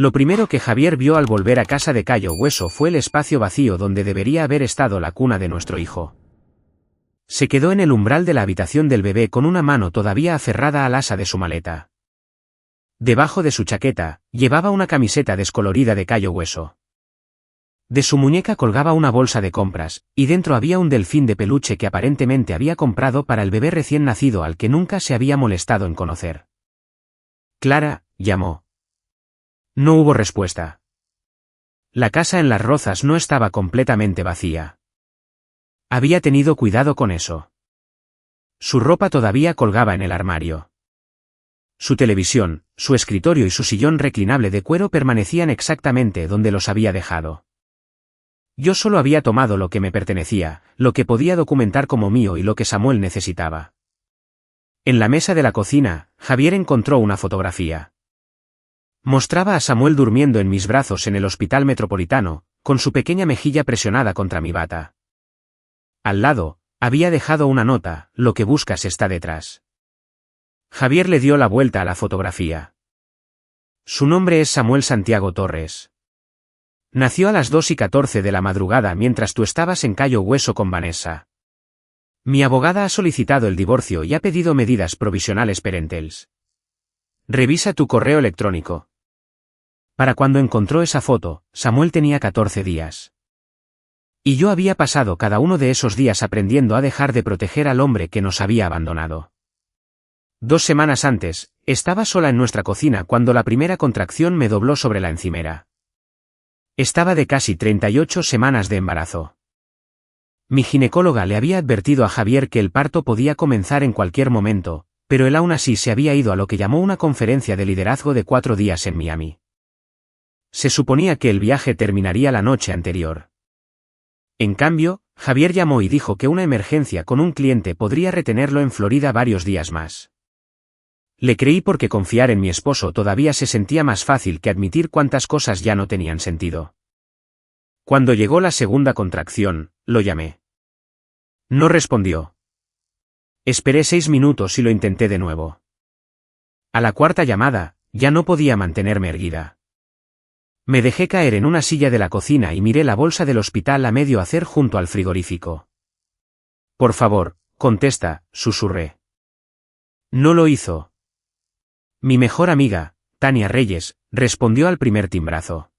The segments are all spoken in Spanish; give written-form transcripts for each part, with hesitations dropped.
Lo primero que Javier vio al volver a casa de Cayo Hueso fue el espacio vacío donde debería haber estado la cuna de nuestro hijo. Se quedó en el umbral de la habitación del bebé con una mano todavía aferrada al asa de su maleta. Debajo de su chaqueta, llevaba una camiseta descolorida de Cayo Hueso. De su muñeca colgaba una bolsa de compras, y dentro había un delfín de peluche que aparentemente había comprado para el bebé recién nacido al que nunca se había molestado en conocer. Clara, llamó. No hubo respuesta. La casa en Las Rozas no estaba completamente vacía. Había tenido cuidado con eso. Su ropa todavía colgaba en el armario. Su televisión, su escritorio y su sillón reclinable de cuero permanecían exactamente donde los había dejado. Yo solo había tomado lo que me pertenecía, lo que podía documentar como mío y lo que Samuel necesitaba. En la mesa de la cocina, Javier encontró una fotografía. Mostraba a Samuel durmiendo en mis brazos en el Hospital Metropolitano, con su pequeña mejilla presionada contra mi bata. Al lado, había dejado una nota: lo que buscas está detrás. Javier le dio la vuelta a la fotografía. Su nombre es Samuel Santiago Torres. Nació a las 2:14 de la madrugada mientras tú estabas en Cayo Hueso con Vanessa. Mi abogada ha solicitado el divorcio y ha pedido medidas provisionales parentales. Revisa tu correo electrónico. Para cuando encontró esa foto, Samuel tenía 14 días. Y yo había pasado cada uno de esos días aprendiendo a dejar de proteger al hombre que nos había abandonado. 2 semanas antes, estaba sola en nuestra cocina cuando la primera contracción me dobló sobre la encimera. Estaba de casi 38 semanas de embarazo. Mi ginecóloga le había advertido a Javier que el parto podía comenzar en cualquier momento, pero él aún así se había ido a lo que llamó una conferencia de liderazgo de 4 días en Miami. Se suponía que el viaje terminaría la noche anterior. En cambio, Javier llamó y dijo que una emergencia con un cliente podría retenerlo en Florida varios días más. Le creí porque confiar en mi esposo todavía se sentía más fácil que admitir cuántas cosas ya no tenían sentido. Cuando llegó la segunda contracción, lo llamé. No respondió. Esperé 6 minutos y lo intenté de nuevo. A la cuarta llamada, ya no podía mantenerme erguida. Me dejé caer en una silla de la cocina y miré la bolsa del hospital a medio hacer junto al frigorífico. Por favor, contesta, susurré. No lo hizo. Mi mejor amiga, Tania Reyes, respondió al primer timbrazo.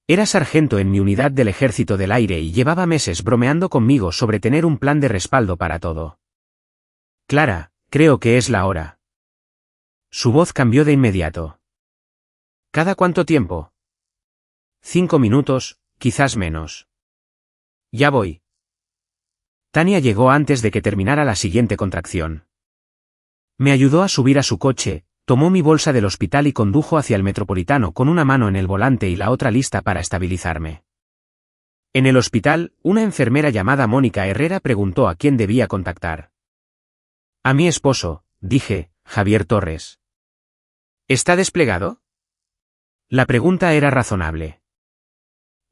Era sargento en mi unidad del Ejército del Aire y llevaba meses bromeando conmigo sobre tener un plan de respaldo para todo. Clara, creo que es la hora. Su voz cambió de inmediato. ¿Cada cuánto tiempo? 5 minutos, quizás menos. Ya voy. Tania llegó antes de que terminara la siguiente contracción. Me ayudó a subir a su coche, tomó mi bolsa del hospital y condujo hacia el Metropolitano con una mano en el volante y la otra lista para estabilizarme. En el hospital, una enfermera llamada Mónica Herrera preguntó a quién debía contactar. A mi esposo, dije, Javier Torres. ¿Está desplegado? La pregunta era razonable.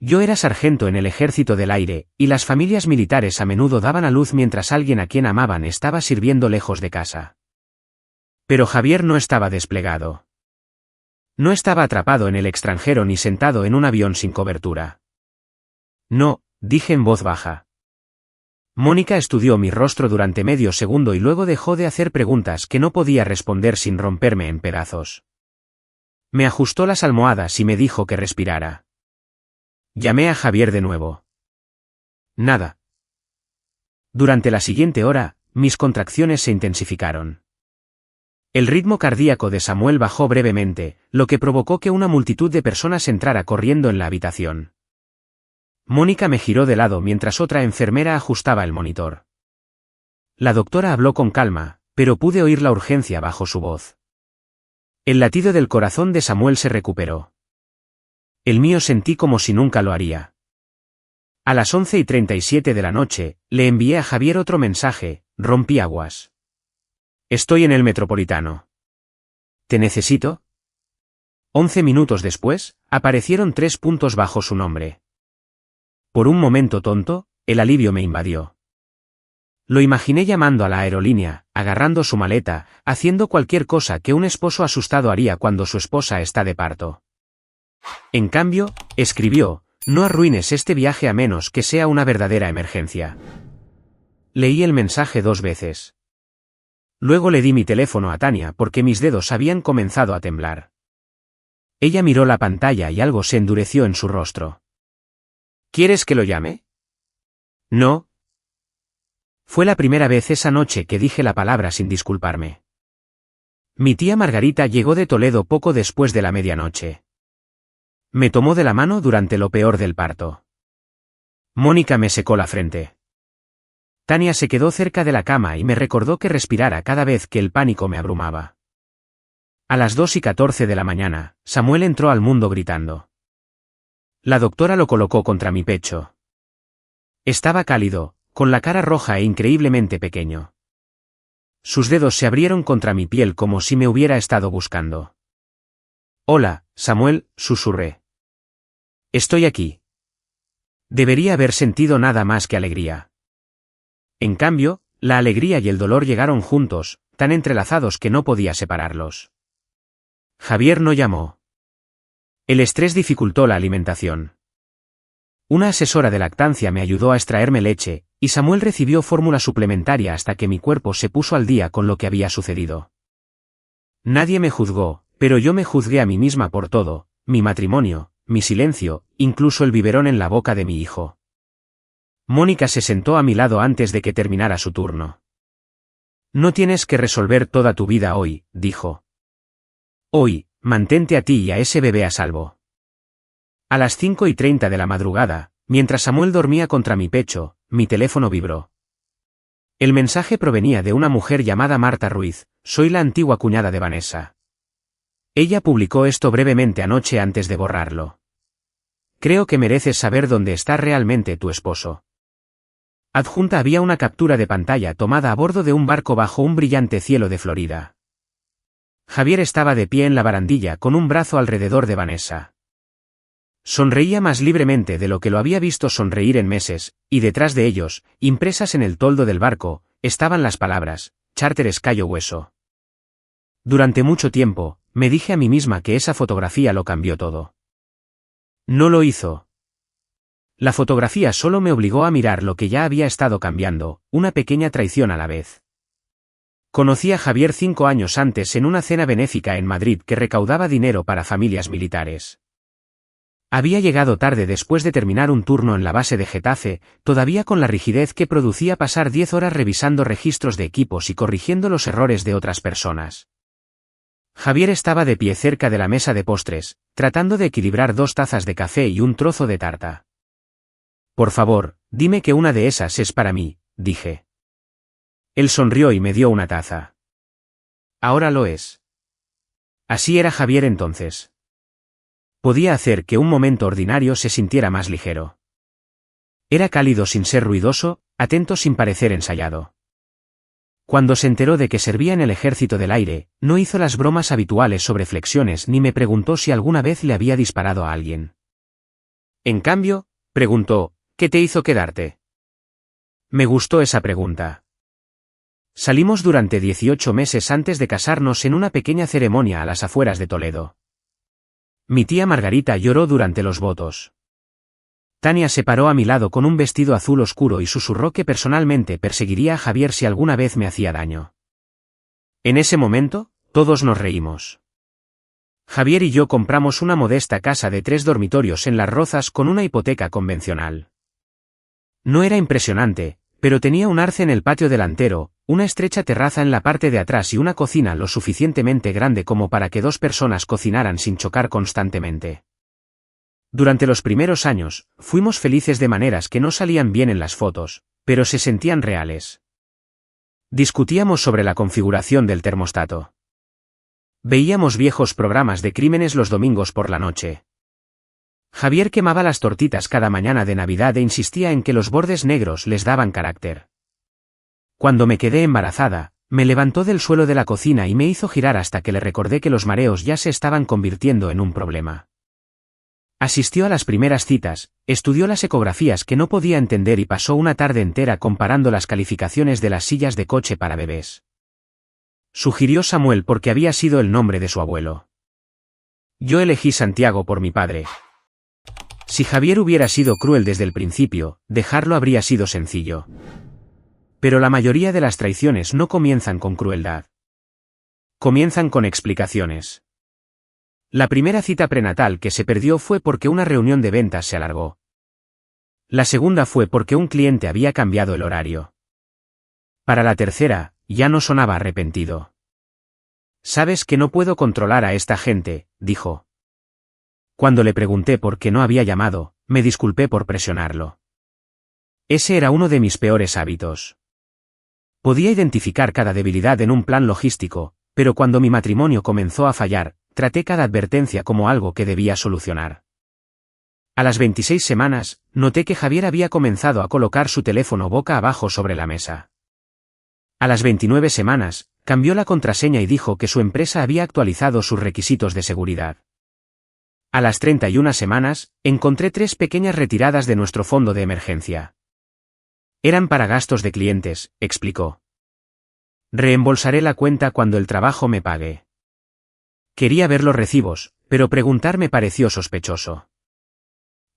Yo era sargento en el Ejército del Aire, y las familias militares a menudo daban a luz mientras alguien a quien amaban estaba sirviendo lejos de casa. Pero Javier no estaba desplegado. No estaba atrapado en el extranjero ni sentado en un avión sin cobertura. No, dije en voz baja. Mónica estudió mi rostro durante medio segundo y luego dejó de hacer preguntas que no podía responder sin romperme en pedazos. Me ajustó las almohadas y me dijo que respirara. Llamé a Javier de nuevo. Nada. Durante la siguiente hora, mis contracciones se intensificaron. El ritmo cardíaco de Samuel bajó brevemente, lo que provocó que una multitud de personas entrara corriendo en la habitación. Mónica me giró de lado mientras otra enfermera ajustaba el monitor. La doctora habló con calma, pero pude oír la urgencia bajo su voz. El latido del corazón de Samuel se recuperó. El mío sentí como si nunca lo haría. A las 11:37 de la noche, le envié a Javier otro mensaje: rompí aguas. Estoy en el Metropolitano. ¿Te necesito? 11 minutos después, aparecieron 3 puntos bajo su nombre. Por un momento tonto, el alivio me invadió. Lo imaginé llamando a la aerolínea, agarrando su maleta, haciendo cualquier cosa que un esposo asustado haría cuando su esposa está de parto. En cambio, escribió, no arruines este viaje a menos que sea una verdadera emergencia. Leí el mensaje 2 veces. Luego le di mi teléfono a Tania porque mis dedos habían comenzado a temblar. Ella miró la pantalla y algo se endureció en su rostro. ¿Quieres que lo llame? No. Fue la primera vez esa noche que dije la palabra sin disculparme. Mi tía Margarita llegó de Toledo poco después de la medianoche. Me tomó de la mano durante lo peor del parto. Mónica me secó la frente. Tania se quedó cerca de la cama y me recordó que respirara cada vez que el pánico me abrumaba. A las 2:14 de la mañana, Samuel entró al mundo gritando. La doctora lo colocó contra mi pecho. Estaba cálido, con la cara roja e increíblemente pequeño. Sus dedos se abrieron contra mi piel como si me hubiera estado buscando. Hola, Samuel, susurré. Estoy aquí. Debería haber sentido nada más que alegría. En cambio, la alegría y el dolor llegaron juntos, tan entrelazados que no podía separarlos. Javier no llamó. El estrés dificultó la alimentación. Una asesora de lactancia me ayudó a extraerme leche, y Samuel recibió fórmula suplementaria hasta que mi cuerpo se puso al día con lo que había sucedido. Nadie me juzgó, pero yo me juzgué a mí misma por todo, mi matrimonio, mi silencio, incluso el biberón en la boca de mi hijo. Mónica se sentó a mi lado antes de que terminara su turno. No tienes que resolver toda tu vida hoy, dijo. Hoy, mantente a ti y a ese bebé a salvo. A las 5:30 de la madrugada, mientras Samuel dormía contra mi pecho, mi teléfono vibró. El mensaje provenía de una mujer llamada Marta Ruiz, soy la antigua cuñada de Vanessa. Ella publicó esto brevemente anoche antes de borrarlo. Creo que mereces saber dónde está realmente tu esposo. Adjunta había una captura de pantalla tomada a bordo de un barco bajo un brillante cielo de Florida. Javier estaba de pie en la barandilla con un brazo alrededor de Vanessa. Sonreía más libremente de lo que lo había visto sonreír en meses, y detrás de ellos, impresas en el toldo del barco, estaban las palabras, Charteres Cayo Hueso. Durante mucho tiempo, me dije a mí misma que esa fotografía lo cambió todo. No lo hizo. La fotografía solo me obligó a mirar lo que ya había estado cambiando, una pequeña traición a la vez. Conocí a Javier 5 años antes en una cena benéfica en Madrid que recaudaba dinero para familias militares. Había llegado tarde después de terminar un turno en la base de Getafe, todavía con la rigidez que producía pasar 10 horas revisando registros de equipos y corrigiendo los errores de otras personas. Javier estaba de pie cerca de la mesa de postres, tratando de equilibrar 2 tazas de café y un trozo de tarta. Por favor, dime que una de esas es para mí, dije. Él sonrió y me dio una taza. Ahora lo es. Así era Javier entonces. Podía hacer que un momento ordinario se sintiera más ligero. Era cálido sin ser ruidoso, atento sin parecer ensayado. Cuando se enteró de que servía en el Ejército del Aire, no hizo las bromas habituales sobre flexiones ni me preguntó si alguna vez le había disparado a alguien. En cambio, preguntó, ¿qué te hizo quedarte? Me gustó esa pregunta. Salimos durante 18 meses antes de casarnos en una pequeña ceremonia a las afueras de Toledo. Mi tía Margarita lloró durante los votos. Tania se paró a mi lado con un vestido azul oscuro y susurró que personalmente perseguiría a Javier si alguna vez me hacía daño. En ese momento, todos nos reímos. Javier y yo compramos una modesta casa de 3 dormitorios en Las Rozas con una hipoteca convencional. No era impresionante, pero tenía un arce en el patio delantero, una estrecha terraza en la parte de atrás y una cocina lo suficientemente grande como para que 2 personas cocinaran sin chocar constantemente. Durante los primeros años, fuimos felices de maneras que no salían bien en las fotos, pero se sentían reales. Discutíamos sobre la configuración del termostato. Veíamos viejos programas de crímenes los domingos por la noche. Javier quemaba las tortitas cada mañana de Navidad e insistía en que los bordes negros les daban carácter. Cuando me quedé embarazada, me levantó del suelo de la cocina y me hizo girar hasta que le recordé que los mareos ya se estaban convirtiendo en un problema. Asistió a las primeras citas, estudió las ecografías que no podía entender y pasó una tarde entera comparando las calificaciones de las sillas de coche para bebés. Sugirió Samuel porque había sido el nombre de su abuelo. Yo elegí Santiago por mi padre. Si Javier hubiera sido cruel desde el principio, dejarlo habría sido sencillo. Pero la mayoría de las traiciones no comienzan con crueldad. Comienzan con explicaciones. La primera cita prenatal que se perdió fue porque una reunión de ventas se alargó. La segunda fue porque un cliente había cambiado el horario. Para la tercera, ya no sonaba arrepentido. «Sabes que no puedo controlar a esta gente», dijo. Cuando le pregunté por qué no había llamado, me disculpé por presionarlo. Ese era uno de mis peores hábitos. Podía identificar cada debilidad en un plan logístico, pero cuando mi matrimonio comenzó a fallar, traté cada advertencia como algo que debía solucionar. A las 26 semanas, noté que Javier había comenzado a colocar su teléfono boca abajo sobre la mesa. A las 29 semanas, cambió la contraseña y dijo que su empresa había actualizado sus requisitos de seguridad. A las 31 semanas, encontré 3 pequeñas retiradas de nuestro fondo de emergencia. Eran para gastos de clientes, explicó. Reembolsaré la cuenta cuando el trabajo me pague. Quería ver los recibos, pero preguntar me pareció sospechoso.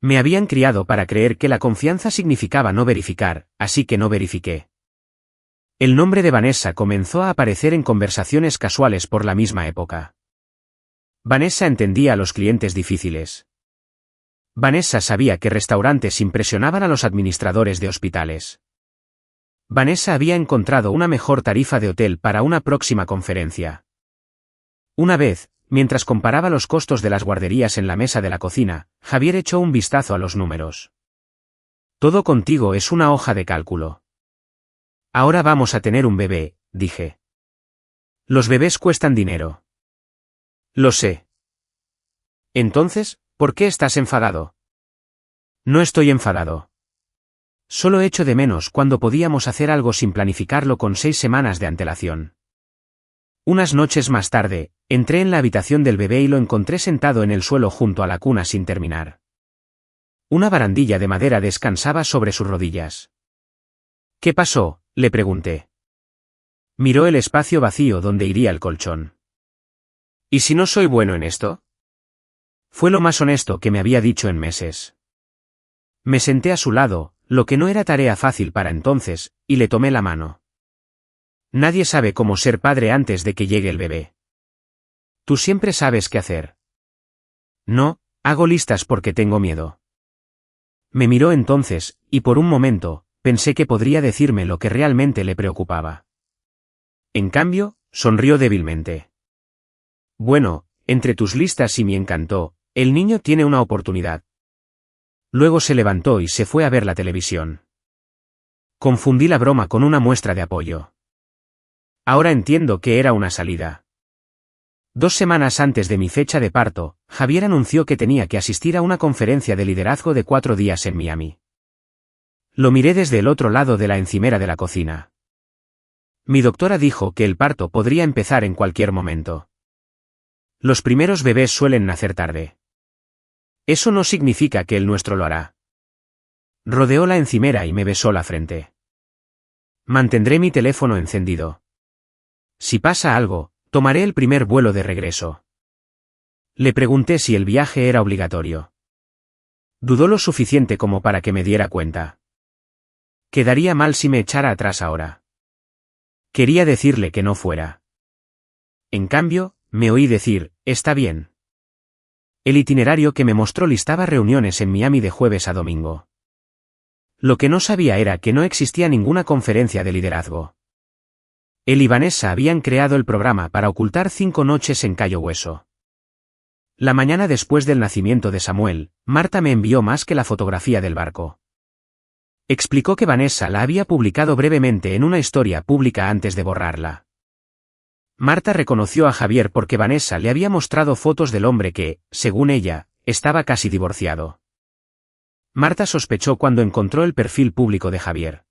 Me habían criado para creer que la confianza significaba no verificar, así que no verifiqué. El nombre de Vanessa comenzó a aparecer en conversaciones casuales por la misma época. Vanessa entendía a los clientes difíciles. Vanessa sabía que restaurantes impresionaban a los administradores de hospitales. Vanessa había encontrado una mejor tarifa de hotel para una próxima conferencia. Una vez, mientras comparaba los costos de las guarderías en la mesa de la cocina, Javier echó un vistazo a los números. Todo contigo es una hoja de cálculo. Ahora vamos a tener un bebé, dije. Los bebés cuestan dinero. Lo sé. Entonces, ¿por qué estás enfadado? No estoy enfadado. Solo echo de menos cuando podíamos hacer algo sin planificarlo con 6 semanas de antelación. Unas noches más tarde, entré en la habitación del bebé y lo encontré sentado en el suelo junto a la cuna sin terminar. Una barandilla de madera descansaba sobre sus rodillas. ¿Qué pasó?, le pregunté. Miró el espacio vacío donde iría el colchón. ¿Y si no soy bueno en esto? Fue lo más honesto que me había dicho en meses. Me senté a su lado, lo que no era tarea fácil para entonces, y le tomé la mano. Nadie sabe cómo ser padre antes de que llegue el bebé. Tú siempre sabes qué hacer. No, hago listas porque tengo miedo. Me miró entonces, y por un momento, pensé que podría decirme lo que realmente le preocupaba. En cambio, sonrió débilmente. Bueno, entre tus listas y mi encantó, el niño tiene una oportunidad. Luego se levantó y se fue a ver la televisión. Confundí la broma con una muestra de apoyo. Ahora entiendo que era una salida. 2 semanas antes de mi fecha de parto, Javier anunció que tenía que asistir a una conferencia de liderazgo de 4 días en Miami. Lo miré desde el otro lado de la encimera de la cocina. Mi doctora dijo que el parto podría empezar en cualquier momento. Los primeros bebés suelen nacer tarde. Eso no significa que el nuestro lo hará. Rodeó la encimera y me besó la frente. Mantendré mi teléfono encendido. Si pasa algo, tomaré el primer vuelo de regreso. Le pregunté si el viaje era obligatorio. Dudó lo suficiente como para que me diera cuenta. Quedaría mal si me echara atrás ahora. Quería decirle que no fuera. En cambio, me oí decir, está bien. El itinerario que me mostró listaba reuniones en Miami de jueves a domingo. Lo que no sabía era que no existía ninguna conferencia de liderazgo. Él y Vanessa habían creado el programa para ocultar 5 noches en Cayo Hueso. La mañana después del nacimiento de Samuel, Marta me envió más que la fotografía del barco. Explicó que Vanessa la había publicado brevemente en una historia pública antes de borrarla. Marta reconoció a Javier porque Vanessa le había mostrado fotos del hombre que, según ella, estaba casi divorciado. Marta sospechó cuando encontró el perfil público de Javier.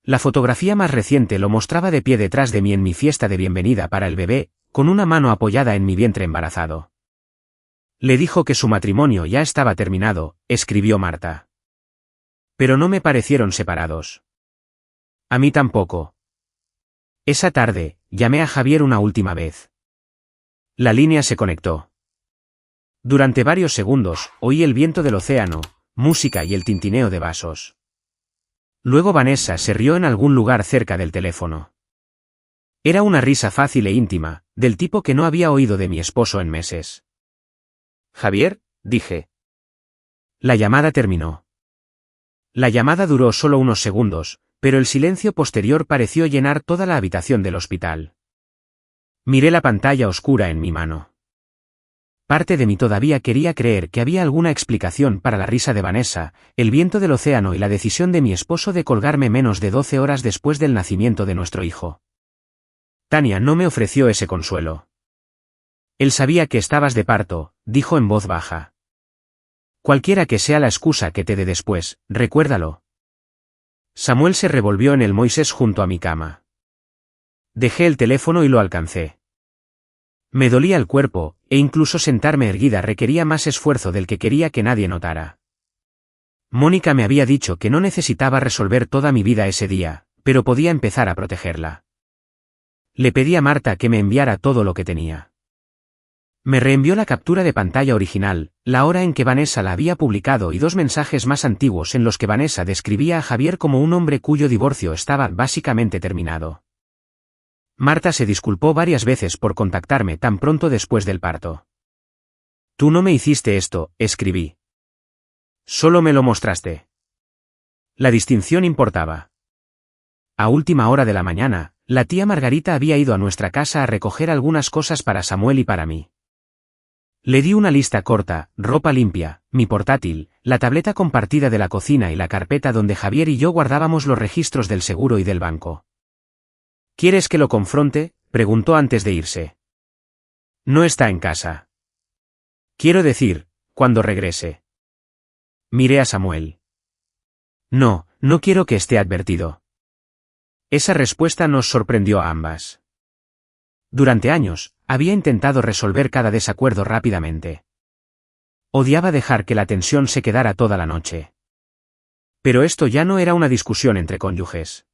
La fotografía más reciente lo mostraba de pie detrás de mí en mi fiesta de bienvenida para el bebé, con una mano apoyada en mi vientre embarazado. Le dijo que su matrimonio ya estaba terminado, escribió Marta. Pero no me parecieron separados. A mí tampoco. Esa tarde, llamé a Javier una última vez. La línea se conectó. Durante varios segundos, oí el viento del océano, música y el tintineo de vasos. Luego Vanessa se rió en algún lugar cerca del teléfono. Era una risa fácil e íntima, del tipo que no había oído de mi esposo en meses. «Javier», dije. La llamada terminó. La llamada duró solo unos segundos, pero el silencio posterior pareció llenar toda la habitación del hospital. Miré la pantalla oscura en mi mano. Parte de mí todavía quería creer que había alguna explicación para la risa de Vanessa, el viento del océano y la decisión de mi esposo de colgarme menos de 12 horas después del nacimiento de nuestro hijo. Tania no me ofreció ese consuelo. Él sabía que estabas de parto, dijo en voz baja. Cualquiera que sea la excusa que te dé después, recuérdalo. Samuel se revolvió en el Moisés junto a mi cama. Dejé el teléfono y lo alcancé. Me dolía el cuerpo, e incluso sentarme erguida requería más esfuerzo del que quería que nadie notara. Mónica me había dicho que no necesitaba resolver toda mi vida ese día, pero podía empezar a protegerla. Le pedí a Marta que me enviara todo lo que tenía. Me reenvió la captura de pantalla original, la hora en que Vanessa la había publicado y 2 mensajes más antiguos en los que Vanessa describía a Javier como un hombre cuyo divorcio estaba básicamente terminado. Marta se disculpó varias veces por contactarme tan pronto después del parto. «Tú no me hiciste esto», escribí. «Solo me lo mostraste». La distinción importaba. A última hora de la mañana, la tía Margarita había ido a nuestra casa a recoger algunas cosas para Samuel y para mí. Le di una lista corta: ropa limpia, mi portátil, la tableta compartida de la cocina y la carpeta donde Javier y yo guardábamos los registros del seguro y del banco. «¿Quieres que lo confronte?», preguntó antes de irse. «No está en casa. Quiero decir, cuando regrese». Miré a Samuel. «No, no quiero que esté advertido». Esa respuesta nos sorprendió a ambas. Durante años, había intentado resolver cada desacuerdo rápidamente. Odiaba dejar que la tensión se quedara toda la noche. Pero esto ya no era una discusión entre cónyuges.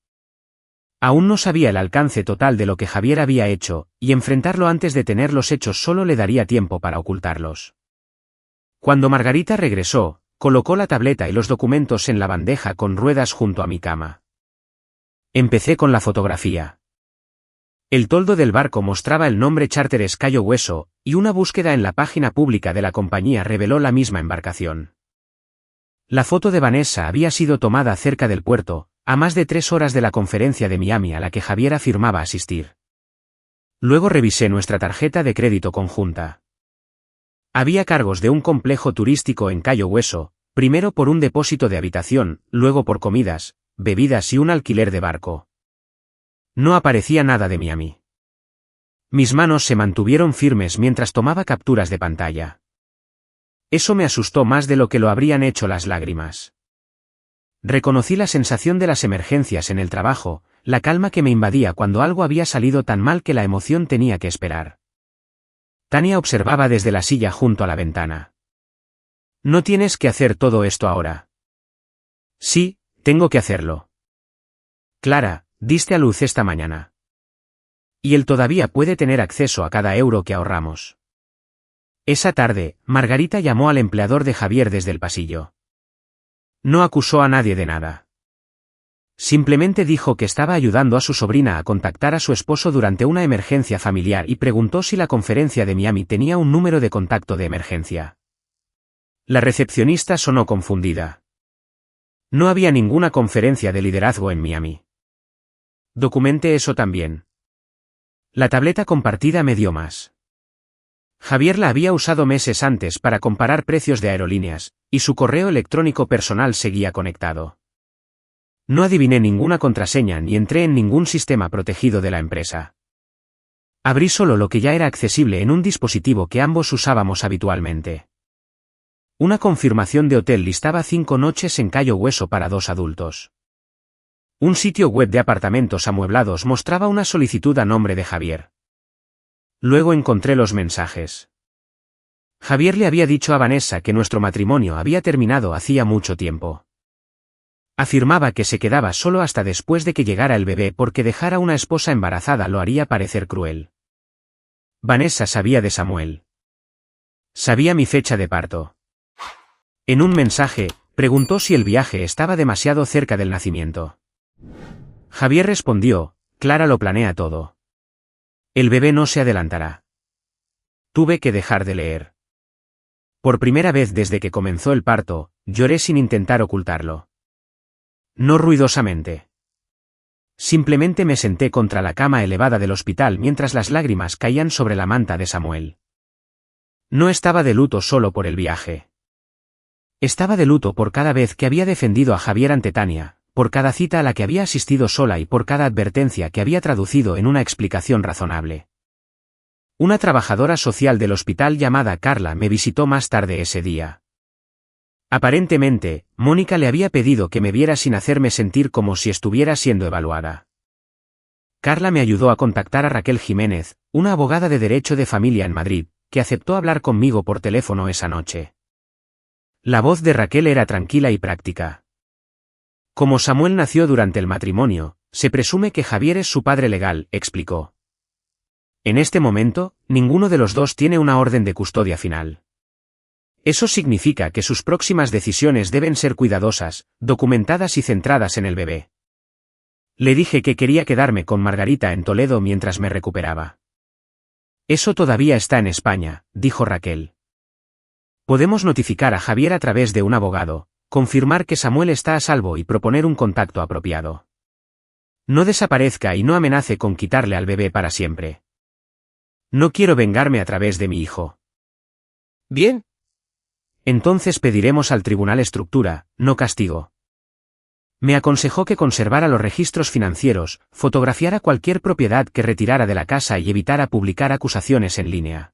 Aún no sabía el alcance total de lo que Javier había hecho, y enfrentarlo antes de tener los hechos solo le daría tiempo para ocultarlos. Cuando Margarita regresó, colocó la tableta y los documentos en la bandeja con ruedas junto a mi cama. Empecé con la fotografía. El toldo del barco mostraba el nombre Charteres Cayo Hueso, y una búsqueda en la página pública de la compañía reveló la misma embarcación. La foto de Vanessa había sido tomada cerca del puerto, a más de 3 horas de la conferencia de Miami a la que Javier afirmaba asistir. Luego revisé nuestra tarjeta de crédito conjunta. Había cargos de un complejo turístico en Cayo Hueso, primero por un depósito de habitación, luego por comidas, bebidas y un alquiler de barco. No aparecía nada de Miami. Mis manos se mantuvieron firmes mientras tomaba capturas de pantalla. Eso me asustó más de lo que lo habrían hecho las lágrimas. Reconocí la sensación de las emergencias en el trabajo, la calma que me invadía cuando algo había salido tan mal que la emoción tenía que esperar. Tania observaba desde la silla junto a la ventana. «No tienes que hacer todo esto ahora». «Sí, tengo que hacerlo». «Clara, diste a luz esta mañana. Y él todavía puede tener acceso a cada euro que ahorramos». Esa tarde, Margarita llamó al empleador de Javier desde el pasillo. No acusó a nadie de nada. Simplemente dijo que estaba ayudando a su sobrina a contactar a su esposo durante una emergencia familiar y preguntó si la conferencia de Miami tenía un número de contacto de emergencia. La recepcionista sonó confundida. No había ninguna conferencia de liderazgo en Miami. Documenté eso también. La tableta compartida me dio más. Javier la había usado meses antes para comparar precios de aerolíneas, y su correo electrónico personal seguía conectado. No adiviné ninguna contraseña ni entré en ningún sistema protegido de la empresa. Abrí solo lo que ya era accesible en un dispositivo que ambos usábamos habitualmente. Una confirmación de hotel listaba 5 noches en Cayo Hueso para 2 adultos. Un sitio web de apartamentos amueblados mostraba una solicitud a nombre de Javier. Luego encontré los mensajes. Javier le había dicho a Vanessa que nuestro matrimonio había terminado hacía mucho tiempo. Afirmaba que se quedaba solo hasta después de que llegara el bebé porque dejar a una esposa embarazada lo haría parecer cruel. Vanessa sabía de Samuel. Sabía mi fecha de parto. En un mensaje, preguntó si el viaje estaba demasiado cerca del nacimiento. Javier respondió, Clara lo planea todo. El bebé no se adelantará. Tuve que dejar de leer. Por primera vez desde que comenzó el parto, lloré sin intentar ocultarlo. No ruidosamente. Simplemente me senté contra la cama elevada del hospital mientras las lágrimas caían sobre la manta de Samuel. No estaba de luto solo por el viaje. Estaba de luto por cada vez que había defendido a Javier ante Tania, por cada cita a la que había asistido sola y por cada advertencia que había traducido en una explicación razonable. Una trabajadora social del hospital llamada Carla me visitó más tarde ese día. Aparentemente, Mónica le había pedido que me viera sin hacerme sentir como si estuviera siendo evaluada. Carla me ayudó a contactar a Raquel Jiménez, una abogada de derecho de familia en Madrid, que aceptó hablar conmigo por teléfono esa noche. La voz de Raquel era tranquila y práctica. Como Samuel nació durante el matrimonio, se presume que Javier es su padre legal, explicó. En este momento, ninguno de los dos tiene una orden de custodia final. Eso significa que sus próximas decisiones deben ser cuidadosas, documentadas y centradas en el bebé. Le dije que quería quedarme con Margarita en Toledo mientras me recuperaba. Eso todavía está en España, dijo Raquel. Podemos notificar a Javier a través de un abogado, confirmar que Samuel está a salvo y proponer un contacto apropiado. No desaparezca y no amenace con quitarle al bebé para siempre. No quiero vengarme a través de mi hijo. Bien. Entonces pediremos al tribunal estructura, no castigo. Me aconsejó que conservara los registros financieros, fotografiara cualquier propiedad que retirara de la casa y evitara publicar acusaciones en línea.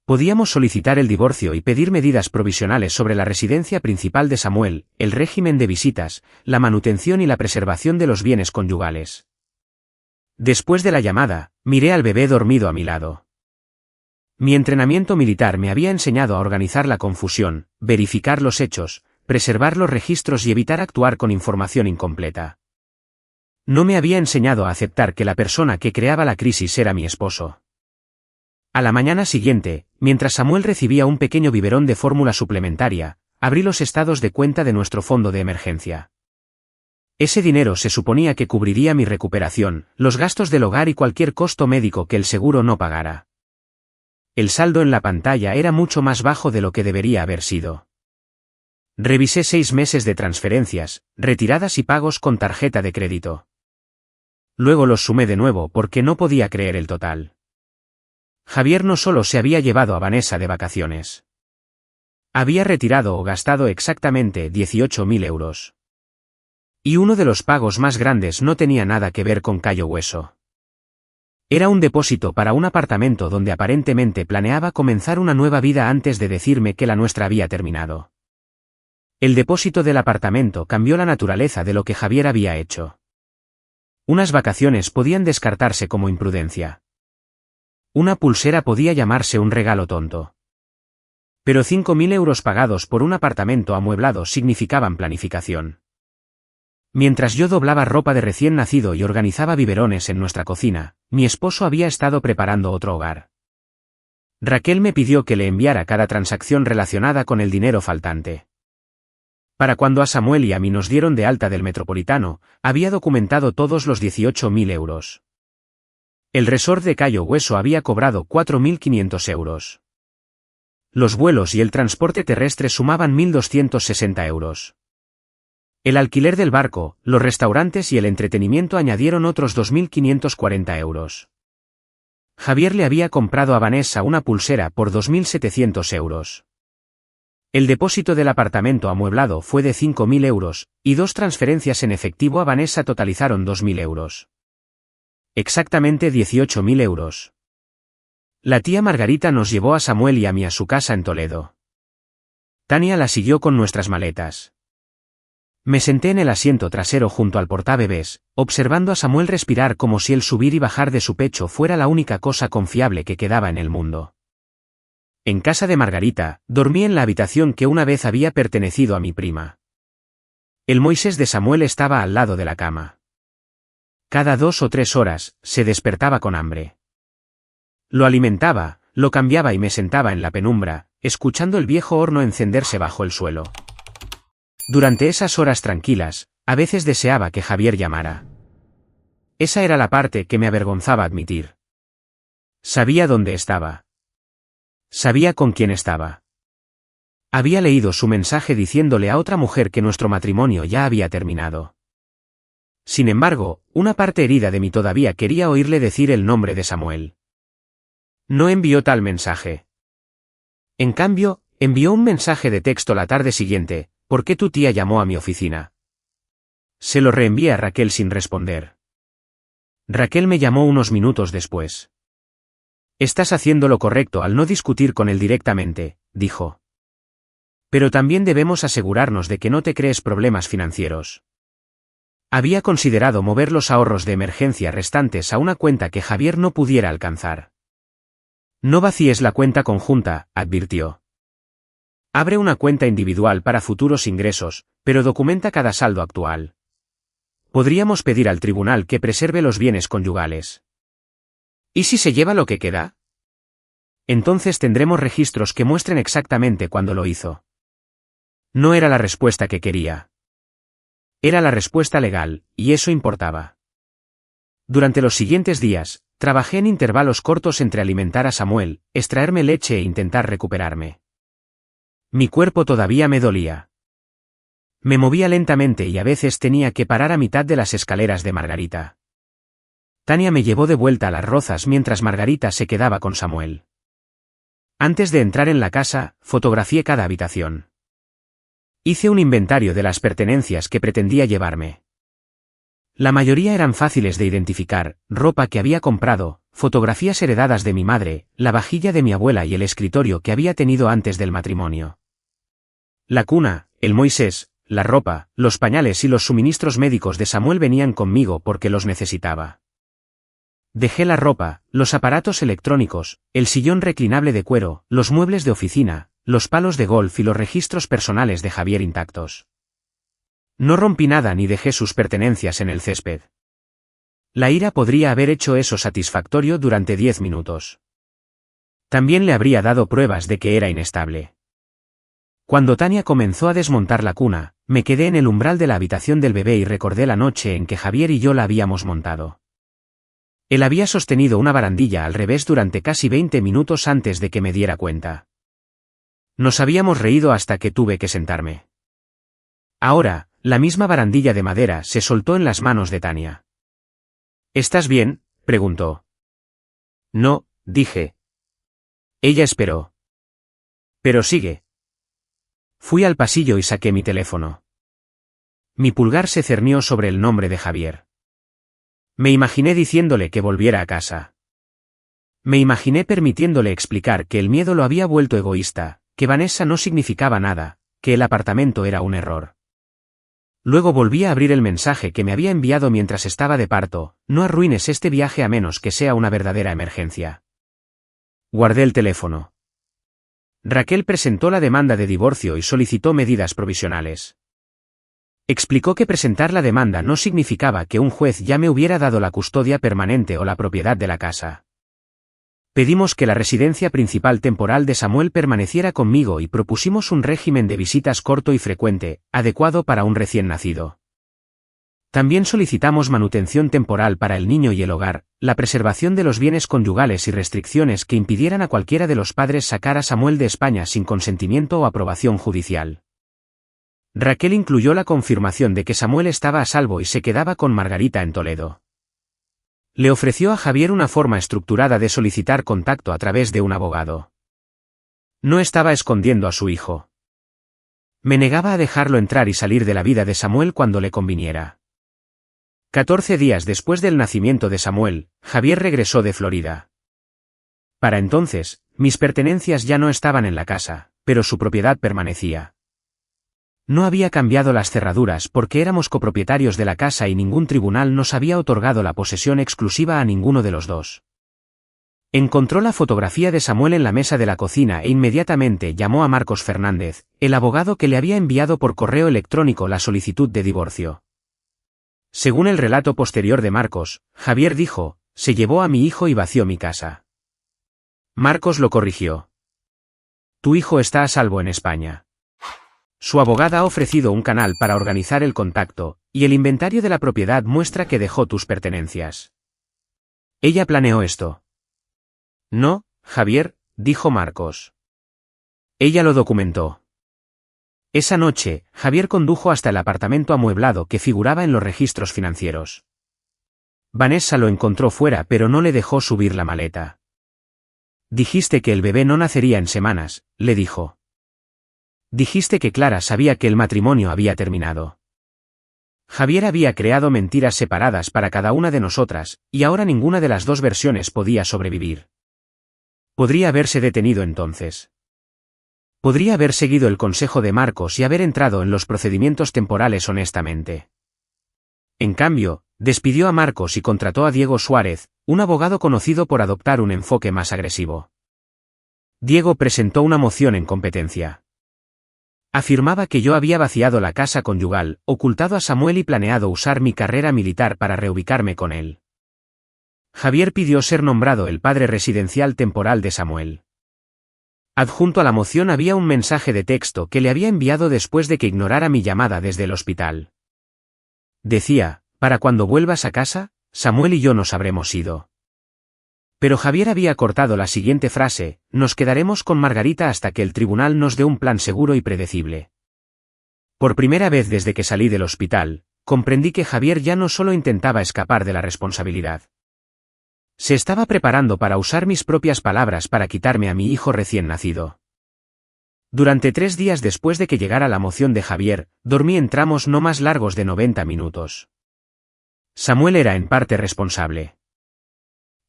Podíamos solicitar el divorcio y pedir medidas provisionales sobre la residencia principal de Samuel, el régimen de visitas, la manutención y la preservación de los bienes conyugales. Después de la llamada, miré al bebé dormido a mi lado. Mi entrenamiento militar me había enseñado a organizar la confusión, verificar los hechos, preservar los registros y evitar actuar con información incompleta. No me había enseñado a aceptar que la persona que creaba la crisis era mi esposo. A la mañana siguiente, mientras Samuel recibía un pequeño biberón de fórmula suplementaria, abrí los estados de cuenta de nuestro fondo de emergencia. Ese dinero se suponía que cubriría mi recuperación, los gastos del hogar y cualquier costo médico que el seguro no pagara. El saldo en la pantalla era mucho más bajo de lo que debería haber sido. Revisé 6 meses de transferencias, retiradas y pagos con tarjeta de crédito. Luego los sumé de nuevo porque no podía creer el total. Javier no solo se había llevado a Vanessa de vacaciones. Había retirado o gastado exactamente 18.000 euros. Y uno de los pagos más grandes no tenía nada que ver con Cayo Hueso. Era un depósito para un apartamento donde aparentemente planeaba comenzar una nueva vida antes de decirme que la nuestra había terminado. El depósito del apartamento cambió la naturaleza de lo que Javier había hecho. Unas vacaciones podían descartarse como imprudencia. Una pulsera podía llamarse un regalo tonto. Pero 5.000 euros pagados por un apartamento amueblado significaban planificación. Mientras yo doblaba ropa de recién nacido y organizaba biberones en nuestra cocina, mi esposo había estado preparando otro hogar. Raquel me pidió que le enviara cada transacción relacionada con el dinero faltante. Para cuando a Samuel y a mí nos dieron de alta del Metropolitano, había documentado todos los 18.000 euros. El resort de Cayo Hueso había cobrado 4.500 euros. Los vuelos y el transporte terrestre sumaban 1.260 euros. El alquiler del barco, los restaurantes y el entretenimiento añadieron otros 2.540 euros. Javier le había comprado a Vanessa una pulsera por 2.700 euros. El depósito del apartamento amueblado fue de 5.000 euros, y 2 transferencias en efectivo a Vanessa totalizaron 2.000 euros. Exactamente 18.000 euros. La tía Margarita nos llevó a Samuel y a mí a su casa en Toledo. Tania la siguió con nuestras maletas. Me senté en el asiento trasero junto al portabebés, observando a Samuel respirar como si el subir y bajar de su pecho fuera la única cosa confiable que quedaba en el mundo. En casa de Margarita, dormí en la habitación que una vez había pertenecido a mi prima. El Moisés de Samuel estaba al lado de la cama. Cada 2 o 3 horas, se despertaba con hambre. Lo alimentaba, lo cambiaba y me sentaba en la penumbra, escuchando el viejo horno encenderse bajo el suelo. Durante esas horas tranquilas, a veces deseaba que Javier llamara. Esa era la parte que me avergonzaba admitir. Sabía dónde estaba. Sabía con quién estaba. Había leído su mensaje diciéndole a otra mujer que nuestro matrimonio ya había terminado. Sin embargo, una parte herida de mí todavía quería oírle decir el nombre de Samuel. No envió tal mensaje. En cambio, envió un mensaje de texto la tarde siguiente: ¿por qué tu tía llamó a mi oficina? Se lo reenvié a Raquel sin responder. Raquel me llamó unos minutos después. Estás haciendo lo correcto al no discutir con él directamente, dijo. Pero también debemos asegurarnos de que no te crees problemas financieros. Había considerado mover los ahorros de emergencia restantes a una cuenta que Javier no pudiera alcanzar. No vacíes la cuenta conjunta, advirtió. Abre una cuenta individual para futuros ingresos, pero documenta cada saldo actual. Podríamos pedir al tribunal que preserve los bienes conyugales. ¿Y si se lleva lo que queda? Entonces tendremos registros que muestren exactamente cuándo lo hizo. No era la respuesta que quería. Era la respuesta legal, y eso importaba. Durante los siguientes días, trabajé en intervalos cortos entre alimentar a Samuel, extraerme leche e intentar recuperarme. Mi cuerpo todavía me dolía. Me movía lentamente y a veces tenía que parar a mitad de las escaleras de Margarita. Tania me llevó de vuelta a Las Rozas mientras Margarita se quedaba con Samuel. Antes de entrar en la casa, fotografié cada habitación. Hice un inventario de las pertenencias que pretendía llevarme. La mayoría eran fáciles de identificar: ropa que había comprado, fotografías heredadas de mi madre, la vajilla de mi abuela y el escritorio que había tenido antes del matrimonio. La cuna, el Moisés, la ropa, los pañales y los suministros médicos de Samuel venían conmigo porque los necesitaba. Dejé la ropa, los aparatos electrónicos, el sillón reclinable de cuero, los muebles de oficina, los palos de golf y los registros personales de Javier intactos. No rompí nada ni dejé sus pertenencias en el césped. La ira podría haber hecho eso satisfactorio durante 10 minutos. También le habría dado pruebas de que era inestable. Cuando Tania comenzó a desmontar la cuna, me quedé en el umbral de la habitación del bebé y recordé la noche en que Javier y yo la habíamos montado. Él había sostenido una barandilla al revés durante casi 20 minutos antes de que me diera cuenta. Nos habíamos reído hasta que tuve que sentarme. Ahora, la misma barandilla de madera se soltó en las manos de Tania. ¿Estás bien?, preguntó. No, dije. Ella esperó. Pero sigue. Fui al pasillo y saqué mi teléfono. Mi pulgar se cernió sobre el nombre de Javier. Me imaginé diciéndole que volviera a casa. Me imaginé permitiéndole explicar que el miedo lo había vuelto egoísta, que Vanessa no significaba nada, que el apartamento era un error. Luego volví a abrir el mensaje que me había enviado mientras estaba de parto: no arruines este viaje a menos que sea una verdadera emergencia. Guardé el teléfono. Raquel presentó la demanda de divorcio y solicitó medidas provisionales. Explicó que presentar la demanda no significaba que un juez ya me hubiera dado la custodia permanente o la propiedad de la casa. Pedimos que la residencia principal temporal de Samuel permaneciera conmigo y propusimos un régimen de visitas corto y frecuente, adecuado para un recién nacido. También solicitamos manutención temporal para el niño y el hogar, la preservación de los bienes conyugales y restricciones que impidieran a cualquiera de los padres sacar a Samuel de España sin consentimiento o aprobación judicial. Raquel incluyó la confirmación de que Samuel estaba a salvo y se quedaba con Margarita en Toledo. Le ofreció a Javier una forma estructurada de solicitar contacto a través de un abogado. No estaba escondiendo a su hijo. Me negaba a dejarlo entrar y salir de la vida de Samuel cuando le conviniera. 14 días después del nacimiento de Samuel, Javier regresó de Florida. Para entonces, mis pertenencias ya no estaban en la casa, pero su propiedad permanecía. No había cambiado las cerraduras porque éramos copropietarios de la casa y ningún tribunal nos había otorgado la posesión exclusiva a ninguno de los dos. Encontró la fotografía de Samuel en la mesa de la cocina e inmediatamente llamó a Marcos Fernández, el abogado que le había enviado por correo electrónico la solicitud de divorcio. Según el relato posterior de Marcos, Javier dijo: se llevó a mi hijo y vació mi casa. Marcos lo corrigió. Tu hijo está a salvo en España. Su abogada ha ofrecido un canal para organizar el contacto, y el inventario de la propiedad muestra que dejó tus pertenencias. ¿Ella planeó esto? No, Javier, dijo Marcos. Ella lo documentó. Esa noche, Javier condujo hasta el apartamento amueblado que figuraba en los registros financieros. Vanessa lo encontró fuera pero no le dejó subir la maleta. Dijiste que el bebé no nacería en semanas, le dijo. Dijiste que Clara sabía que el matrimonio había terminado. Javier había creado mentiras separadas para cada una de nosotras, y ahora ninguna de las dos versiones podía sobrevivir. Podría haberse detenido entonces. Podría haber seguido el consejo de Marcos y haber entrado en los procedimientos temporales honestamente. En cambio, despidió a Marcos y contrató a Diego Suárez, un abogado conocido por adoptar un enfoque más agresivo. Diego presentó una moción en competencia. Afirmaba que yo había vaciado la casa conyugal, ocultado a Samuel y planeado usar mi carrera militar para reubicarme con él. Javier pidió ser nombrado el padre residencial temporal de Samuel. Adjunto a la moción había un mensaje de texto que le había enviado después de que ignorara mi llamada desde el hospital. Decía, para cuando vuelvas a casa, Samuel y yo nos habremos ido. Pero Javier había cortado la siguiente frase, nos quedaremos con Margarita hasta que el tribunal nos dé un plan seguro y predecible. Por primera vez desde que salí del hospital, comprendí que Javier ya no solo intentaba escapar de la responsabilidad. Se estaba preparando para usar mis propias palabras para quitarme a mi hijo recién nacido. Durante 3 días después de que llegara la moción de Javier, dormí en tramos no más largos de 90 minutos. Samuel era en parte responsable.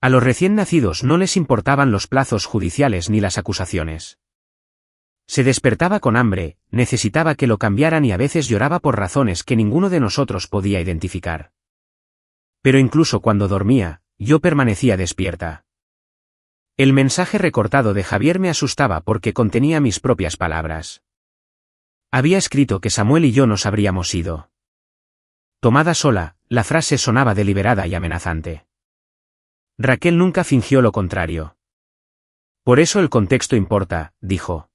A los recién nacidos no les importaban los plazos judiciales ni las acusaciones. Se despertaba con hambre, necesitaba que lo cambiaran y a veces lloraba por razones que ninguno de nosotros podía identificar. Pero incluso cuando dormía, yo permanecía despierta. El mensaje recortado de Javier me asustaba porque contenía mis propias palabras. Había escrito que Samuel y yo nos habríamos ido. Tomada sola, la frase sonaba deliberada y amenazante. Raquel nunca fingió lo contrario. Por eso el contexto importa, dijo.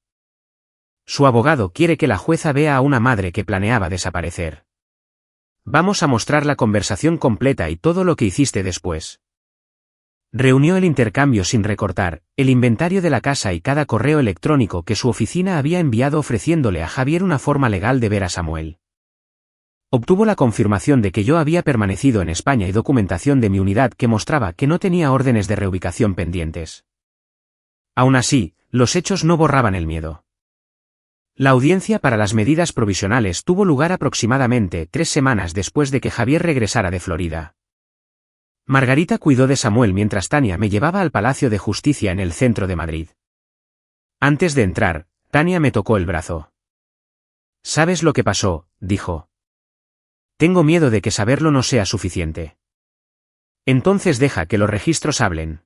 Su abogado quiere que la jueza vea a una madre que planeaba desaparecer. Vamos a mostrar la conversación completa y todo lo que hiciste después. Reunió el intercambio sin recortar, el inventario de la casa y cada correo electrónico que su oficina había enviado ofreciéndole a Javier una forma legal de ver a Samuel. Obtuvo la confirmación de que yo había permanecido en España y documentación de mi unidad que mostraba que no tenía órdenes de reubicación pendientes. Aún así, los hechos no borraban el miedo. La audiencia para las medidas provisionales tuvo lugar aproximadamente 3 semanas después de que Javier regresara de Florida. Margarita cuidó de Samuel mientras Tania me llevaba al Palacio de Justicia en el centro de Madrid. Antes de entrar, Tania me tocó el brazo. ¿Sabes lo que pasó?, dijo. Tengo miedo de que saberlo no sea suficiente. Entonces deja que los registros hablen.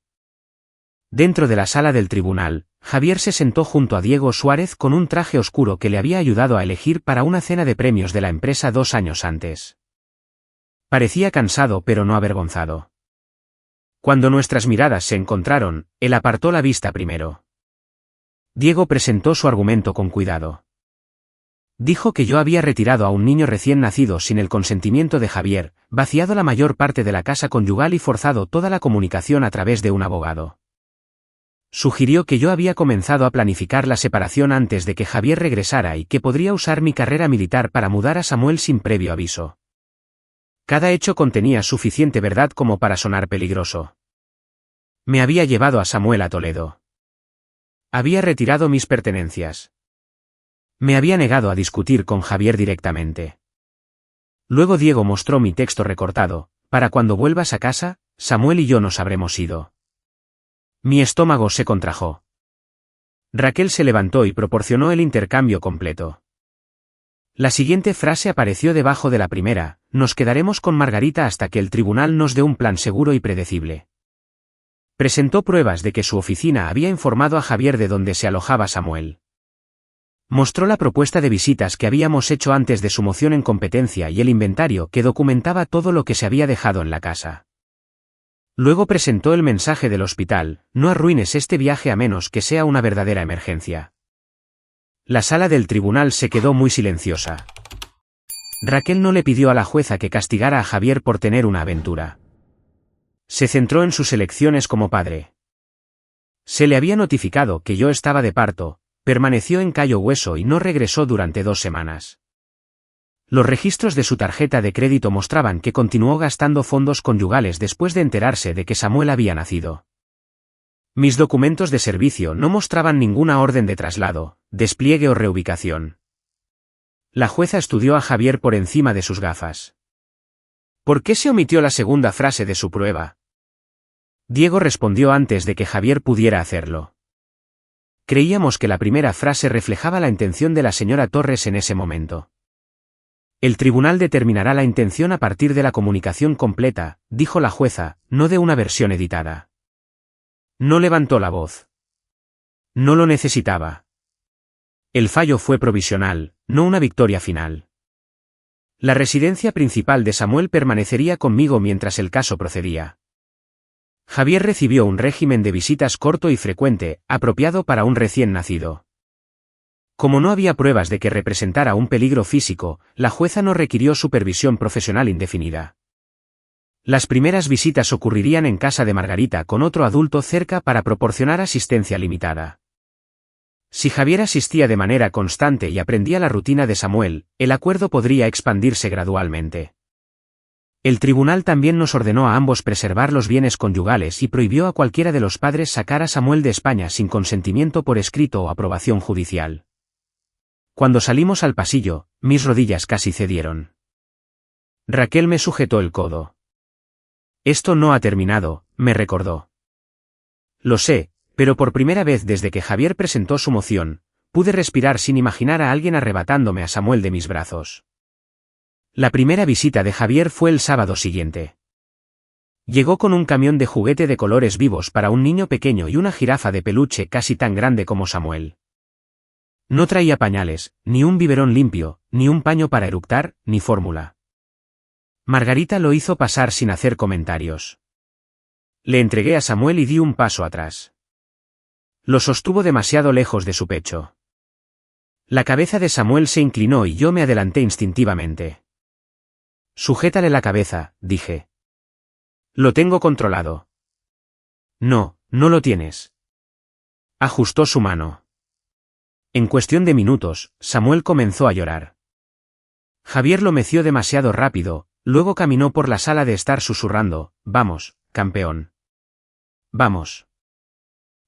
Dentro de la sala del tribunal, Javier se sentó junto a Diego Suárez con un traje oscuro que le había ayudado a elegir para una cena de premios de la empresa 2 años antes. Parecía cansado pero no avergonzado. Cuando nuestras miradas se encontraron, él apartó la vista primero. Diego presentó su argumento con cuidado. Dijo que yo había retirado a un niño recién nacido sin el consentimiento de Javier, vaciado la mayor parte de la casa conyugal y forzado toda la comunicación a través de un abogado. Sugirió que yo había comenzado a planificar la separación antes de que Javier regresara y que podría usar mi carrera militar para mudar a Samuel sin previo aviso. Cada hecho contenía suficiente verdad como para sonar peligroso. Me había llevado a Samuel a Toledo. Había retirado mis pertenencias. Me había negado a discutir con Javier directamente. Luego Diego mostró mi texto recortado, para cuando vuelvas a casa, Samuel y yo nos habremos ido. Mi estómago se contrajo. Raquel se levantó y proporcionó el intercambio completo. La siguiente frase apareció debajo de la primera, nos quedaremos con Margarita hasta que el tribunal nos dé un plan seguro y predecible. Presentó pruebas de que su oficina había informado a Javier de dónde se alojaba Samuel. Mostró la propuesta de visitas que habíamos hecho antes de su moción en competencia y el inventario que documentaba todo lo que se había dejado en la casa. Luego presentó el mensaje del hospital: no arruines este viaje a menos que sea una verdadera emergencia. La sala del tribunal se quedó muy silenciosa. Raquel no le pidió a la jueza que castigara a Javier por tener una aventura. Se centró en sus elecciones como padre. Se le había notificado que yo estaba de parto, permaneció en Cayo Hueso y no regresó durante 2 semanas. Los registros de su tarjeta de crédito mostraban que continuó gastando fondos conyugales después de enterarse de que Samuel había nacido. Mis documentos de servicio no mostraban ninguna orden de traslado, despliegue o reubicación. La jueza estudió a Javier por encima de sus gafas. ¿Por qué se omitió la segunda frase de su prueba? Diego respondió antes de que Javier pudiera hacerlo. Creíamos que la primera frase reflejaba la intención de la señora Torres en ese momento. El tribunal determinará la intención a partir de la comunicación completa, dijo la jueza, no de una versión editada. No levantó la voz. No lo necesitaba. El fallo fue provisional, no una victoria final. La residencia principal de Samuel permanecería conmigo mientras el caso procedía. Javier recibió un régimen de visitas corto y frecuente, apropiado para un recién nacido. Como no había pruebas de que representara un peligro físico, la jueza no requirió supervisión profesional indefinida. Las primeras visitas ocurrirían en casa de Margarita con otro adulto cerca para proporcionar asistencia limitada. Si Javier asistía de manera constante y aprendía la rutina de Samuel, el acuerdo podría expandirse gradualmente. El tribunal también nos ordenó a ambos preservar los bienes conyugales y prohibió a cualquiera de los padres sacar a Samuel de España sin consentimiento por escrito o aprobación judicial. Cuando salimos al pasillo, mis rodillas casi cedieron. Raquel me sujetó el codo. Esto no ha terminado, me recordó. Lo sé, pero por primera vez desde que Javier presentó su moción, pude respirar sin imaginar a alguien arrebatándome a Samuel de mis brazos. La primera visita de Javier fue el sábado siguiente. Llegó con un camión de juguete de colores vivos para un niño pequeño y una jirafa de peluche casi tan grande como Samuel. No traía pañales, ni un biberón limpio, ni un paño para eructar, ni fórmula. Margarita lo hizo pasar sin hacer comentarios. Le entregué a Samuel y di un paso atrás. Lo sostuvo demasiado lejos de su pecho. La cabeza de Samuel se inclinó y yo me adelanté instintivamente. Sujétale la cabeza, dije. Lo tengo controlado. No, no lo tienes. Ajustó su mano. En cuestión de minutos, Samuel comenzó a llorar. Javier lo meció demasiado rápido, luego caminó por la sala de estar susurrando, vamos, campeón. Vamos.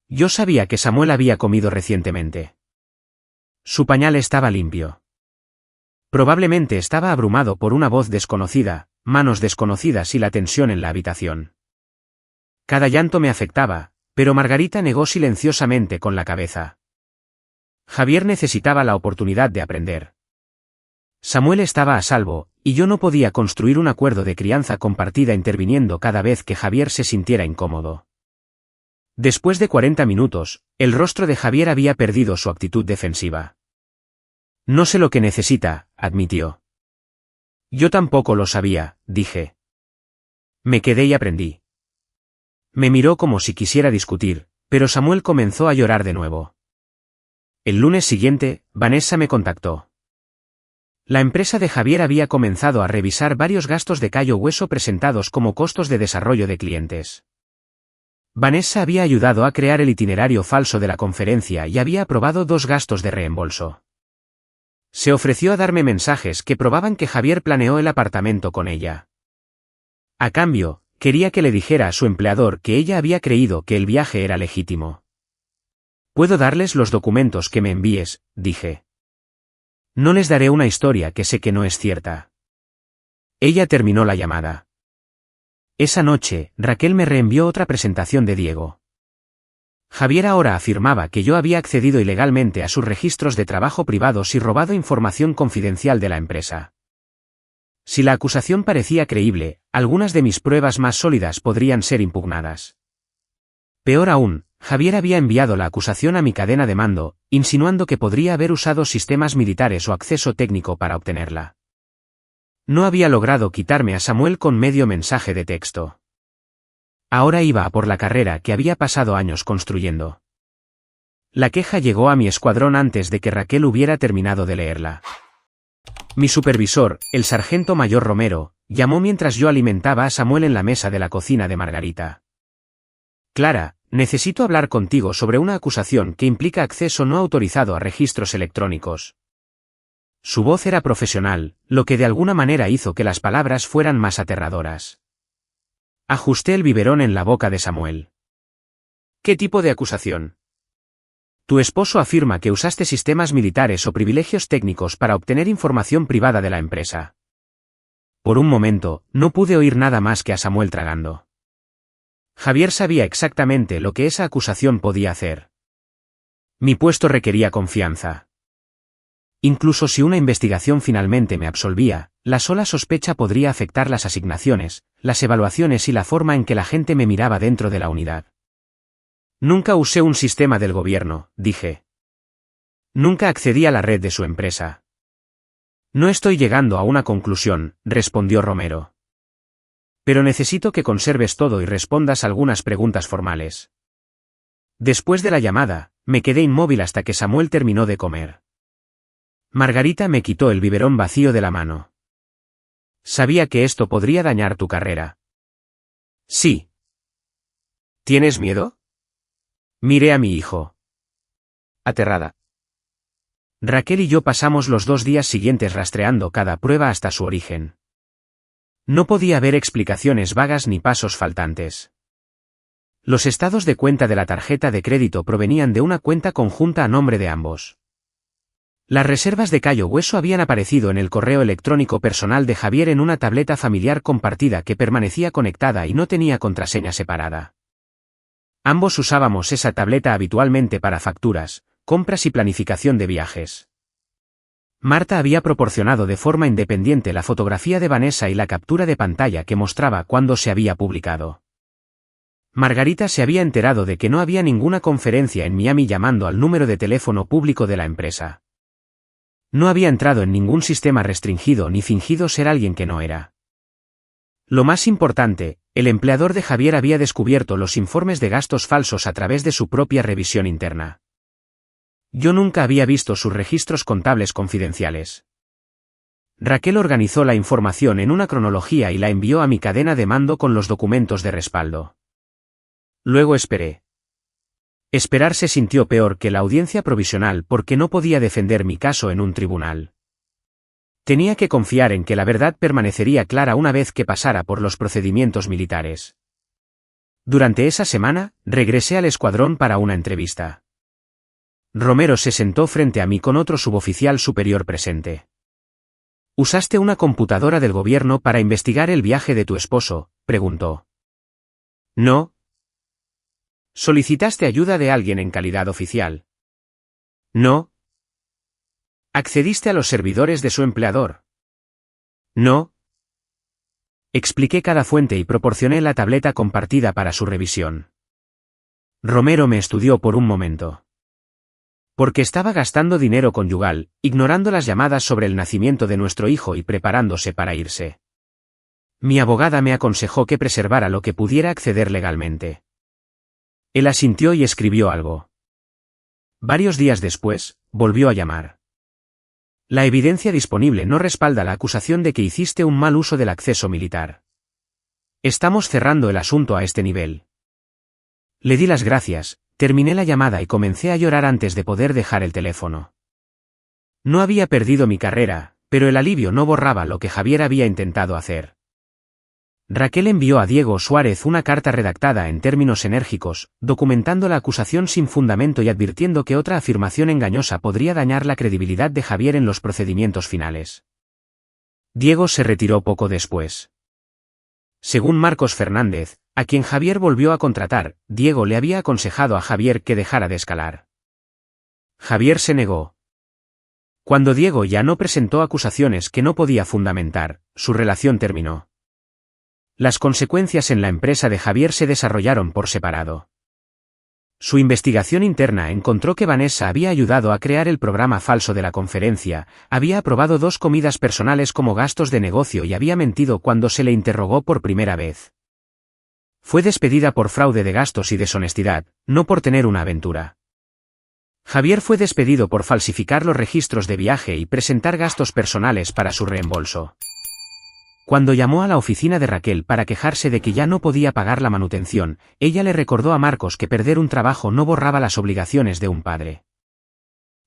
Yo sabía que Samuel había comido recientemente. Su pañal estaba limpio. Probablemente estaba abrumado por una voz desconocida, manos desconocidas y la tensión en la habitación. Cada llanto me afectaba, pero Margarita negó silenciosamente con la cabeza. Javier necesitaba la oportunidad de aprender. Samuel estaba a salvo, y yo no podía construir un acuerdo de crianza compartida interviniendo cada vez que Javier se sintiera incómodo. Después de 40 minutos, el rostro de Javier había perdido su actitud defensiva. No sé lo que necesita, admitió. Yo tampoco lo sabía, dije. Me quedé y aprendí. Me miró como si quisiera discutir, pero Samuel comenzó a llorar de nuevo. El lunes siguiente, Vanessa me contactó. La empresa de Javier había comenzado a revisar varios gastos de Cayo Hueso presentados como costos de desarrollo de clientes. Vanessa había ayudado a crear el itinerario falso de la conferencia y había aprobado 2 gastos de reembolso. Se ofreció a darme mensajes que probaban que Javier planeó el apartamento con ella. A cambio, quería que le dijera a su empleador que ella había creído que el viaje era legítimo. Puedo darles los documentos que me envíes, dije. No les daré una historia que sé que no es cierta. Ella terminó la llamada. Esa noche, Raquel me reenvió otra presentación de Diego. Javier ahora afirmaba que yo había accedido ilegalmente a sus registros de trabajo privados y robado información confidencial de la empresa. Si la acusación parecía creíble, algunas de mis pruebas más sólidas podrían ser impugnadas. Peor aún, Javier había enviado la acusación a mi cadena de mando, insinuando que podría haber usado sistemas militares o acceso técnico para obtenerla. No había logrado quitarme a Samuel con medio mensaje de texto. Ahora iba a por la carrera que había pasado años construyendo. La queja llegó a mi escuadrón antes de que Raquel hubiera terminado de leerla. Mi supervisor, el sargento mayor Romero, llamó mientras yo alimentaba a Samuel en la mesa de la cocina de Margarita. Clara, necesito hablar contigo sobre una acusación que implica acceso no autorizado a registros electrónicos. Su voz era profesional, lo que de alguna manera hizo que las palabras fueran más aterradoras. Ajusté el biberón en la boca de Samuel. ¿Qué tipo de acusación? Tu esposo afirma que usaste sistemas militares o privilegios técnicos para obtener información privada de la empresa. Por un momento, no pude oír nada más que a Samuel tragando. Javier sabía exactamente lo que esa acusación podía hacer. Mi puesto requería confianza. Incluso si una investigación finalmente me absolvía, la sola sospecha podría afectar las asignaciones, las evaluaciones y la forma en que la gente me miraba dentro de la unidad. Nunca usé un sistema del gobierno, dije. Nunca accedí a la red de su empresa. No estoy llegando a una conclusión, respondió Romero. Pero necesito que conserves todo y respondas algunas preguntas formales. Después de la llamada, me quedé inmóvil hasta que Samuel terminó de comer. Margarita me quitó el biberón vacío de la mano. Sabía que esto podría dañar tu carrera. Sí. ¿Tienes miedo? Miré a mi hijo. Aterrada. Raquel y yo pasamos los 2 días siguientes rastreando cada prueba hasta su origen. No podía haber explicaciones vagas ni pasos faltantes. Los estados de cuenta de la tarjeta de crédito provenían de una cuenta conjunta a nombre de ambos. Las reservas de Cayo Hueso habían aparecido en el correo electrónico personal de Javier en una tableta familiar compartida que permanecía conectada y no tenía contraseña separada. Ambos usábamos esa tableta habitualmente para facturas, compras y planificación de viajes. Marta había proporcionado de forma independiente la fotografía de Vanessa y la captura de pantalla que mostraba cuándo se había publicado. Margarita se había enterado de que no había ninguna conferencia en Miami llamando al número de teléfono público de la empresa. No había entrado en ningún sistema restringido ni fingido ser alguien que no era. Lo más importante, el empleador de Javier había descubierto los informes de gastos falsos a través de su propia revisión interna. Yo nunca había visto sus registros contables confidenciales. Raquel organizó la información en una cronología y la envió a mi cadena de mando con los documentos de respaldo. Luego esperé. Esperar se sintió peor que la audiencia provisional porque no podía defender mi caso en un tribunal. Tenía que confiar en que la verdad permanecería clara una vez que pasara por los procedimientos militares. Durante esa semana, regresé al escuadrón para una entrevista. Romero se sentó frente a mí con otro suboficial superior presente. ¿Usaste una computadora del gobierno para investigar el viaje de tu esposo?, preguntó. No. ¿Solicitaste ayuda de alguien en calidad oficial? No. ¿Accediste a los servidores de su empleador? No. Expliqué cada fuente y proporcioné la tableta compartida para su revisión. Romero me estudió por un momento. Porque estaba gastando dinero conyugal, ignorando las llamadas sobre el nacimiento de nuestro hijo y preparándose para irse. Mi abogada me aconsejó que preservara lo que pudiera acceder legalmente. Él asintió y escribió algo. Varios días después, volvió a llamar. La evidencia disponible no respalda la acusación de que hiciste un mal uso del acceso militar. Estamos cerrando el asunto a este nivel. Le di las gracias, terminé la llamada y comencé a llorar antes de poder dejar el teléfono. No había perdido mi carrera, pero el alivio no borraba lo que Javier había intentado hacer. Raquel envió a Diego Suárez una carta redactada en términos enérgicos, documentando la acusación sin fundamento y advirtiendo que otra afirmación engañosa podría dañar la credibilidad de Javier en los procedimientos finales. Diego se retiró poco después. Según Marcos Fernández, a quien Javier volvió a contratar, Diego le había aconsejado a Javier que dejara de escalar. Javier se negó. Cuando Diego ya no presentó acusaciones que no podía fundamentar, su relación terminó. Las consecuencias en la empresa de Javier se desarrollaron por separado. Su investigación interna encontró que Vanessa había ayudado a crear el programa falso de la conferencia, había aprobado 2 comidas personales como gastos de negocio y había mentido cuando se le interrogó por primera vez. Fue despedida por fraude de gastos y deshonestidad, no por tener una aventura. Javier fue despedido por falsificar los registros de viaje y presentar gastos personales para su reembolso. Cuando llamó a la oficina de Raquel para quejarse de que ya no podía pagar la manutención, ella le recordó a Marcos que perder un trabajo no borraba las obligaciones de un padre.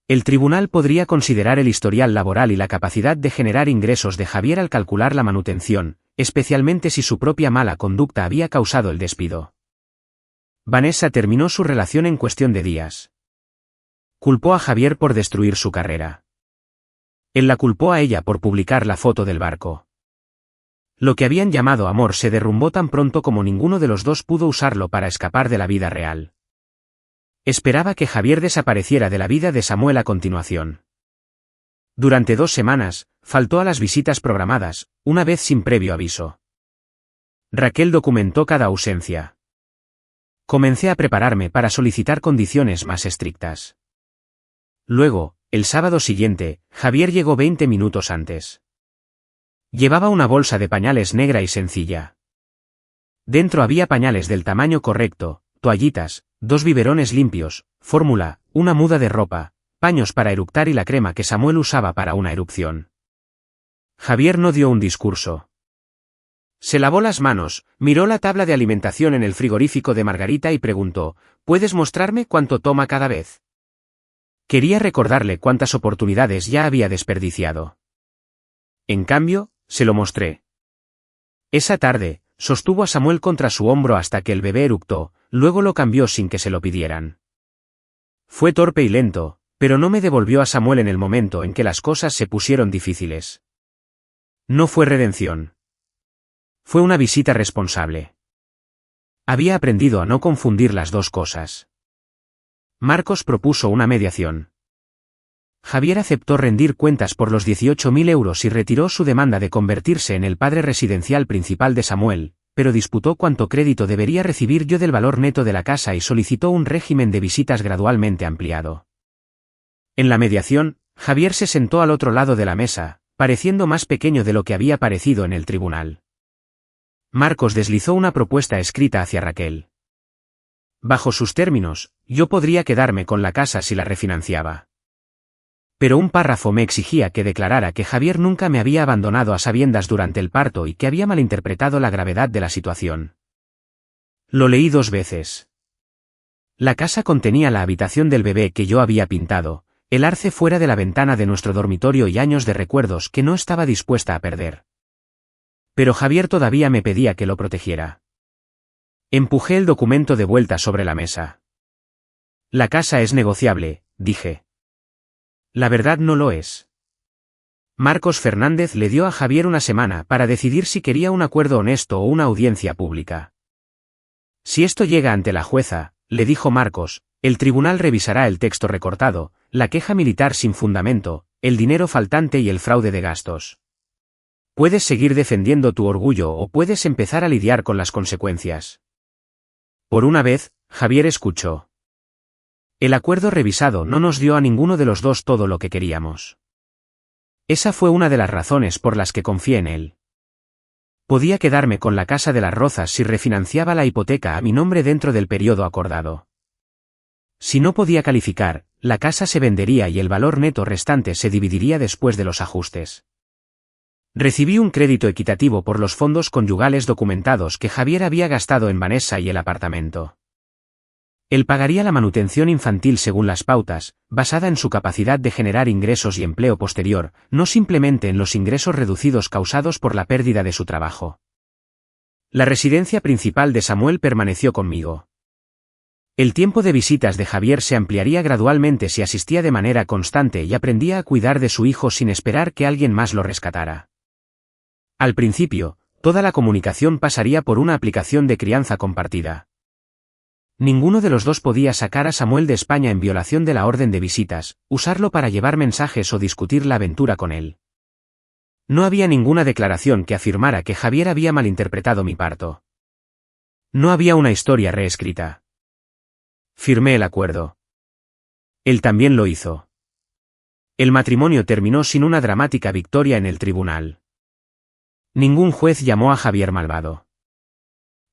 El tribunal podría considerar el historial laboral y la capacidad de generar ingresos de Javier al calcular la manutención, especialmente si su propia mala conducta había causado el despido. Vanessa terminó su relación en cuestión de días. Culpó a Javier por destruir su carrera. Él la culpó a ella por publicar la foto del barco. Lo que habían llamado amor se derrumbó tan pronto como ninguno de los dos pudo usarlo para escapar de la vida real. Esperaba que Javier desapareciera de la vida de Samuel a continuación. Durante 2 semanas, faltó a las visitas programadas, una vez sin previo aviso. Raquel documentó cada ausencia. Comencé a prepararme para solicitar condiciones más estrictas. Luego, el sábado siguiente, Javier llegó 20 minutos antes. Llevaba una bolsa de pañales negra y sencilla. Dentro había pañales del tamaño correcto, toallitas, 2 biberones limpios, fórmula, una muda de ropa, paños para eructar y la crema que Samuel usaba para una erupción. Javier no dio un discurso. Se lavó las manos, miró la tabla de alimentación en el frigorífico de Margarita y preguntó, ¿puedes mostrarme cuánto toma cada vez? Quería recordarle cuántas oportunidades ya había desperdiciado. En cambio, se lo mostré. Esa tarde, sostuvo a Samuel contra su hombro hasta que el bebé eructó, luego lo cambió sin que se lo pidieran. Fue torpe y lento, pero no me devolvió a Samuel en el momento en que las cosas se pusieron difíciles. No fue redención. Fue una visita responsable. Había aprendido a no confundir las dos cosas. Marcos propuso una mediación. Javier aceptó rendir cuentas por los 18.000 euros y retiró su demanda de convertirse en el padre residencial principal de Samuel, pero disputó cuánto crédito debería recibir yo del valor neto de la casa y solicitó un régimen de visitas gradualmente ampliado. En la mediación, Javier se sentó al otro lado de la mesa, pareciendo más pequeño de lo que había parecido en el tribunal. Marcos deslizó una propuesta escrita hacia Raquel. Bajo sus términos, yo podría quedarme con la casa si la refinanciaba. Pero un párrafo me exigía que declarara que Javier nunca me había abandonado a sabiendas durante el parto y que había malinterpretado la gravedad de la situación. Lo leí 2 veces. La casa contenía la habitación del bebé que yo había pintado, el arce fuera de la ventana de nuestro dormitorio y años de recuerdos que no estaba dispuesta a perder. Pero Javier todavía me pedía que lo protegiera. Empujé el documento de vuelta sobre la mesa. La casa es negociable, dije. La verdad no lo es. Marcos Fernández le dio a Javier una semana para decidir si quería un acuerdo honesto o una audiencia pública. Si esto llega ante la jueza, le dijo Marcos, el tribunal revisará el texto recortado, la queja militar sin fundamento, el dinero faltante y el fraude de gastos. Puedes seguir defendiendo tu orgullo o puedes empezar a lidiar con las consecuencias. Por una vez, Javier escuchó. El acuerdo revisado no nos dio a ninguno de los dos todo lo que queríamos. Esa fue una de las razones por las que confié en él. Podía quedarme con la casa de las Rozas si refinanciaba la hipoteca a mi nombre dentro del periodo acordado. Si no podía calificar, la casa se vendería y el valor neto restante se dividiría después de los ajustes. Recibí un crédito equitativo por los fondos conyugales documentados que Javier había gastado en Vanessa y el apartamento. Él pagaría la manutención infantil según las pautas, basada en su capacidad de generar ingresos y empleo posterior, no simplemente en los ingresos reducidos causados por la pérdida de su trabajo. La residencia principal de Samuel permaneció conmigo. El tiempo de visitas de Javier se ampliaría gradualmente si asistía de manera constante y aprendía a cuidar de su hijo sin esperar que alguien más lo rescatara. Al principio, toda la comunicación pasaría por una aplicación de crianza compartida. Ninguno de los dos podía sacar a Samuel de España en violación de la orden de visitas, usarlo para llevar mensajes o discutir la aventura con él. No había ninguna declaración que afirmara que Javier había malinterpretado mi parto. No había una historia reescrita. Firmé el acuerdo. Él también lo hizo. El matrimonio terminó sin una dramática victoria en el tribunal. Ningún juez llamó a Javier malvado.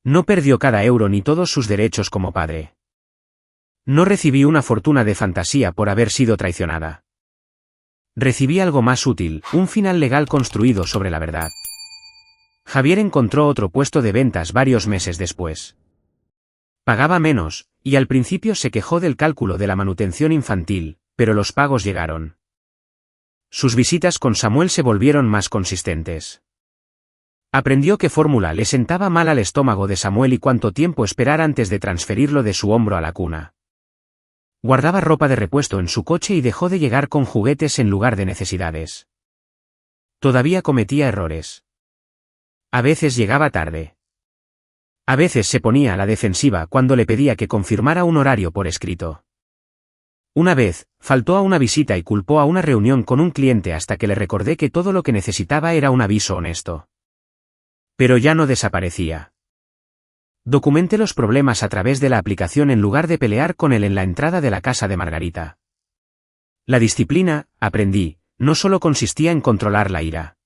No perdió cada euro ni todos sus derechos como padre. No recibí una fortuna de fantasía por haber sido traicionada. Recibí algo más útil, un final legal construido sobre la verdad. Javier encontró otro puesto de ventas varios meses después. Pagaba menos, y al principio se quejó del cálculo de la manutención infantil, pero los pagos llegaron. Sus visitas con Samuel se volvieron más consistentes. Aprendió qué fórmula le sentaba mal al estómago de Samuel y cuánto tiempo esperar antes de transferirlo de su hombro a la cuna. Guardaba ropa de repuesto en su coche y dejó de llegar con juguetes en lugar de necesidades. Todavía cometía errores. A veces llegaba tarde. A veces se ponía a la defensiva cuando le pedía que confirmara un horario por escrito. Una vez, faltó a una visita y culpó a una reunión con un cliente hasta que le recordé que todo lo que necesitaba era un aviso honesto. Pero ya no desaparecía. Documenté los problemas a través de la aplicación en lugar de pelear con él en la entrada de la casa de Margarita. La disciplina, aprendí, no solo consistía en controlar la ira.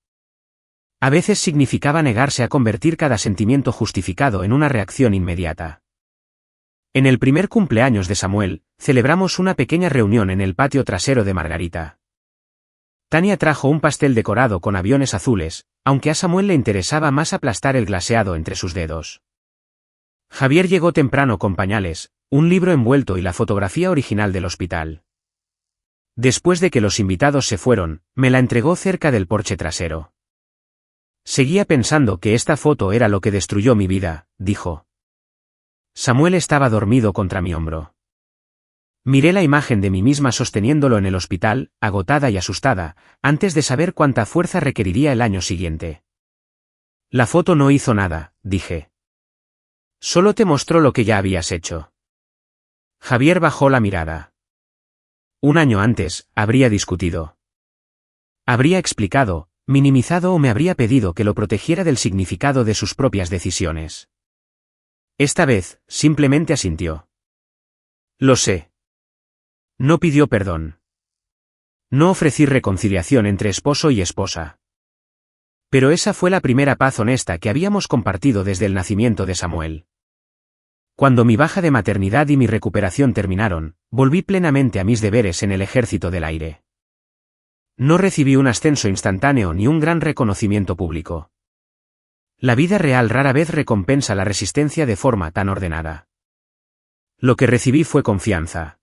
A veces significaba negarse a convertir cada sentimiento justificado en una reacción inmediata. En el primer cumpleaños de Samuel, celebramos una pequeña reunión en el patio trasero de Margarita. Tania trajo un pastel decorado con aviones azules, aunque a Samuel le interesaba más aplastar el glaseado entre sus dedos. Javier llegó temprano con pañales, un libro envuelto y la fotografía original del hospital. Después de que los invitados se fueron, me la entregó cerca del porche trasero. Seguía pensando que esta foto era lo que destruyó mi vida, dijo. Samuel estaba dormido contra mi hombro. Miré la imagen de mí misma sosteniéndolo en el hospital, agotada y asustada, antes de saber cuánta fuerza requeriría el año siguiente. La foto no hizo nada, dije. Solo te mostró lo que ya habías hecho. Javier bajó la mirada. Un año antes, habría discutido. Habría explicado, minimizado o me habría pedido que lo protegiera del significado de sus propias decisiones. Esta vez, simplemente asintió. Lo sé. No pidió perdón. No ofrecí reconciliación entre esposo y esposa. Pero esa fue la primera paz honesta que habíamos compartido desde el nacimiento de Samuel. Cuando mi baja de maternidad y mi recuperación terminaron, volví plenamente a mis deberes en el Ejército del Aire. No recibí un ascenso instantáneo ni un gran reconocimiento público. La vida real rara vez recompensa la resistencia de forma tan ordenada. Lo que recibí fue confianza.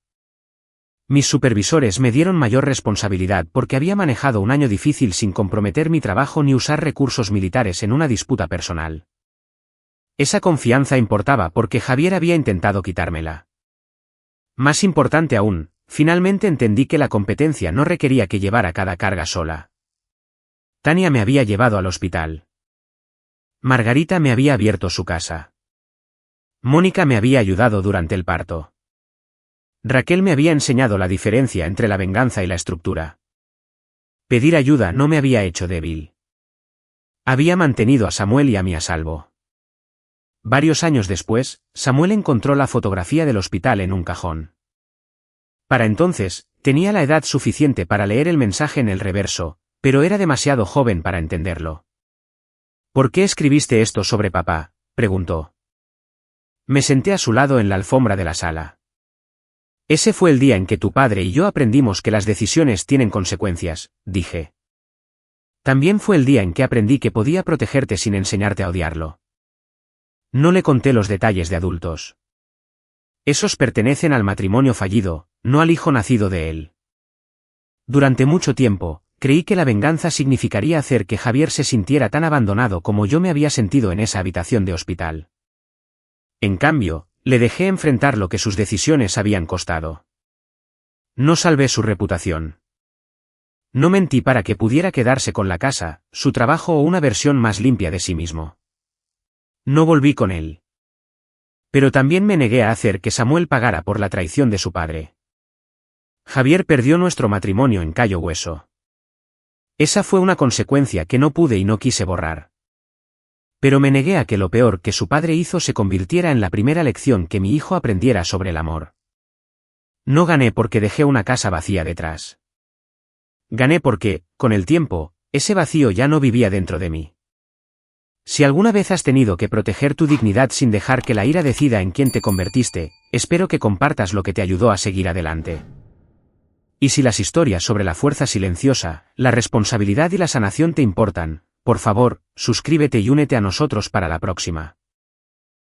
Mis supervisores me dieron mayor responsabilidad porque había manejado un año difícil sin comprometer mi trabajo ni usar recursos militares en una disputa personal. Esa confianza importaba porque Javier había intentado quitármela. Más importante aún, finalmente entendí que la competencia no requería que llevara cada carga sola. Tania me había llevado al hospital. Margarita me había abierto su casa. Mónica me había ayudado durante el parto. Raquel me había enseñado la diferencia entre la venganza y la estructura. Pedir ayuda no me había hecho débil. Había mantenido a Samuel y a mí a salvo. Varios años después, Samuel encontró la fotografía del hospital en un cajón. Para entonces, tenía la edad suficiente para leer el mensaje en el reverso, pero era demasiado joven para entenderlo. ¿Por qué escribiste esto sobre papá?, preguntó. Me senté a su lado en la alfombra de la sala. Ese fue el día en que tu padre y yo aprendimos que las decisiones tienen consecuencias, dije. También fue el día en que aprendí que podía protegerte sin enseñarte a odiarlo. No le conté los detalles de adultos. Esos pertenecen al matrimonio fallido, no al hijo nacido de él. Durante mucho tiempo, creí que la venganza significaría hacer que Javier se sintiera tan abandonado como yo me había sentido en esa habitación de hospital. En cambio, le dejé enfrentar lo que sus decisiones habían costado. No salvé su reputación. No mentí para que pudiera quedarse con la casa, su trabajo o una versión más limpia de sí mismo. No volví con él. Pero también me negué a hacer que Samuel pagara por la traición de su padre. Javier perdió nuestro matrimonio en Cayo Hueso. Esa fue una consecuencia que no pude y no quise borrar. Pero me negué a que lo peor que su padre hizo se convirtiera en la primera lección que mi hijo aprendiera sobre el amor. No gané porque dejé una casa vacía detrás. Gané porque, con el tiempo, ese vacío ya no vivía dentro de mí. Si alguna vez has tenido que proteger tu dignidad sin dejar que la ira decida en quién te convertiste, espero que compartas lo que te ayudó a seguir adelante. Y si las historias sobre la fuerza silenciosa, la responsabilidad y la sanación te importan, por favor, suscríbete y únete a nosotros para la próxima.